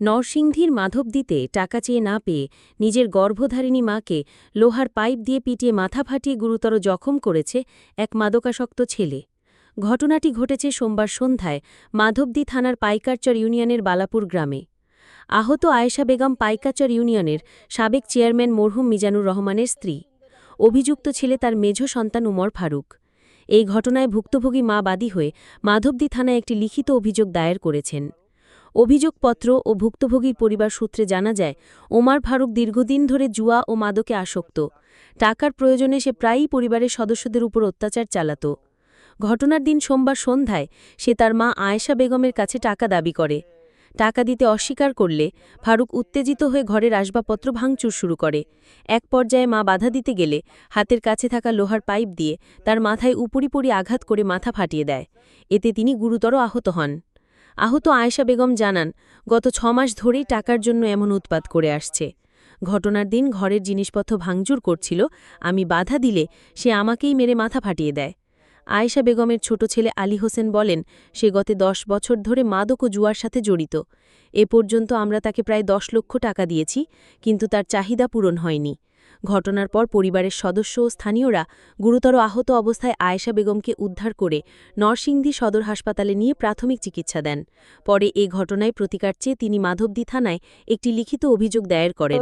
নরসিংদীর মাধবদীতে টাকা চেয়ে না পেয়ে নিজের গর্ভধারিণী মাকে লোহার পাইপ দিয়ে পিটিয়ে মাথা ফাটিয়ে গুরুতর জখম করেছে এক মাদকাসক্ত ছেলে। ঘটনাটি ঘটেছে সোমবার সন্ধ্যায় মাধবদী থানার পাইকারচর ইউনিয়নের বালাপুর গ্রামে। আহত আয়েশা বেগম পাইকারচর ইউনিয়নের সাবেক চেয়ারম্যান মরহুম মিজানুর রহমানের স্ত্রী। অভিযুক্ত ছেলে তার মেঝ সন্তান উমর ফারুক। এই ঘটনায় ভুক্তভোগী মা বাদী হয়ে মাধবদী থানায় একটি লিখিত অভিযোগ দায়ের করেছেন। অভিযোগপত্র ও ভুক্তভোগীর পরিবার সূত্রে জানা যায়, ওমর ফারুক দীর্ঘদিন ধরে জুয়া ও মাদকে আসক্ত। টাকার প্রয়োজনে সে প্রায়ই পরিবারের সদস্যদের উপর অত্যাচার চালাত। ঘটনার দিন সোমবার সন্ধ্যায় সে তার মা আয়েশা বেগমের কাছে টাকা দাবি করে। টাকা দিতে অস্বীকার করলে ফারুক উত্তেজিত হয়ে ঘরের আসবাবপত্র ভাঙচুর শুরু করে। এক পর্যায়ে মা বাধা দিতে গেলে হাতের কাছে থাকা লোহার পাইপ দিয়ে তার মাথায় উপরিপরি আঘাত করে মাথা ফাটিয়ে দেয়। এতে তিনি গুরুতর আহত হন। আহত আয়েশা বেগম জানান, গত ৬ মাস ধরেই টাকার জন্য এমন উৎপাত করে আসছে। ঘটনার দিন ঘরের জিনিসপত্র ভাঙচুর করছিল, আমি বাধা দিলে সে আমাকেই মেরে মাথা ফাটিয়ে দেয়। আয়েশা বেগমের ছোট ছেলে আলী হোসেন বলেন, সে গত ১০ বছর ধরে মাদক ও জুয়ার সাথে জড়িত। এ পর্যন্ত আমরা তাকে প্রায় ১০ লক্ষ টাকা দিয়েছি, কিন্তু তার চাহিদা পূরণ হয়নি। ঘটনার পর পরিবারের সদস্য ও স্থানীয়রা গুরুতর আহত অবস্থায় আয়েশা বেগমকে উদ্ধার করে নরসিংদী সদর হাসপাতালে নিয়ে প্রাথমিক চিকিৎসা দেন। পরে এ ঘটনায় প্রতিকার চেয়ে তিনি মাধবদী থানায় একটি লিখিত অভিযোগ দায়ের করেন।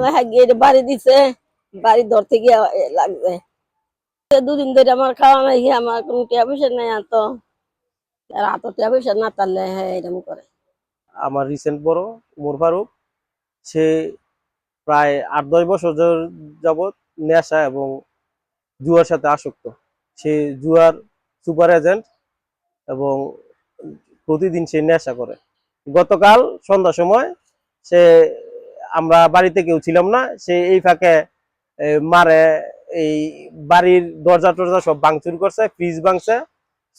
দুদিন ধরে আমার খাওয়া নাই, আমার কোনো টিয়া পয়সা নাই, এত টিয়া পয়সা না তারলে হ্যাঁ এরকম করে। আমার রিসেন্ট বড় উমর ফারুক, সে প্রায় ৮-১০ বছর যাবৎ নেশা এবং জুয়ার সাথে আসক্ত। সে জুয়ার সুপার এজেন্ট এবং প্রতিদিন সে নেশা করে। গতকাল সন্ধ্যার সময় সে, আমরা বাড়িতে কেউ ছিলাম না, সে এই ফাঁকে মারে এই বাড়ির দরজা টরজা সব ভাঙচুর করছে, ফ্রিজ ভাঙছে,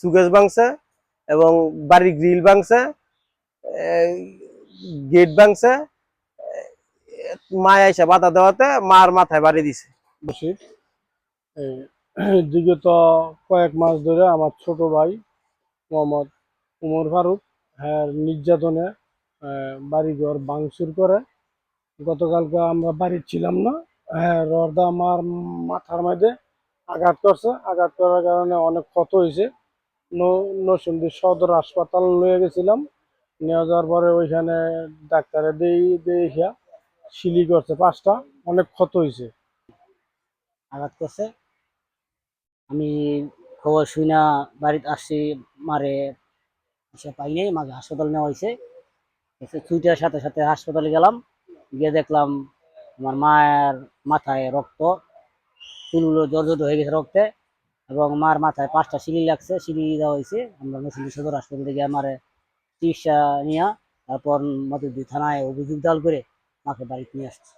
সুকেস ভাঙছে এবং বাড়ির গ্রিল ভাঙছে, গেট ভাঙছে। মা এসে বাধা দেওয়াতে মার মাথায় বাড়ি দিছে। বিগত কয়েক মাস ধরে আমার ছোট ভাই মোহাম্মদ উমর ফারুক নির্যাতনে বাড়িঘর ভাঙচুর করে। গতকালকে আমরা বাড়ি ছিলাম না, রডা আমার মাথার মধ্যে আঘাত করছে। আঘাত করার কারণে অনেক ক্ষত হয়েছে। নরসিংদী সদর হাসপাতাল নিয়ে গেছিলাম। নিয়ে যাওয়ার পরে ওইখানে ডাক্তারে দিয়ে সিলি করছে 5টা, অনেক ক্ষত হয়েছে। আঘাত করছে, আমি খবর শুই না বাড়িতে আসছি, মারে এসে পাই নাই, মাকে হাসপাতাল নেওয়া হয়েছে। ছুটির সাথে সাথে হাসপাতালে গেলাম, গিয়ে দেখলাম আমার মায়ের মাথায় রক্ত, চুলগুলো জর্জরিত হয়ে গেছে রক্তে, এবং মার মাথায় 5টা সিলি লাগছে, সিলি দেওয়া হয়েছে। আমরা নরসিংদী সদর হাসপাতালে গিয়ে মারে চিকিৎসা নিয়ে তারপর মাধবদী থানায় অভিযোগ দাল করে মাকে বাড়িতে নিয়ে আসছে।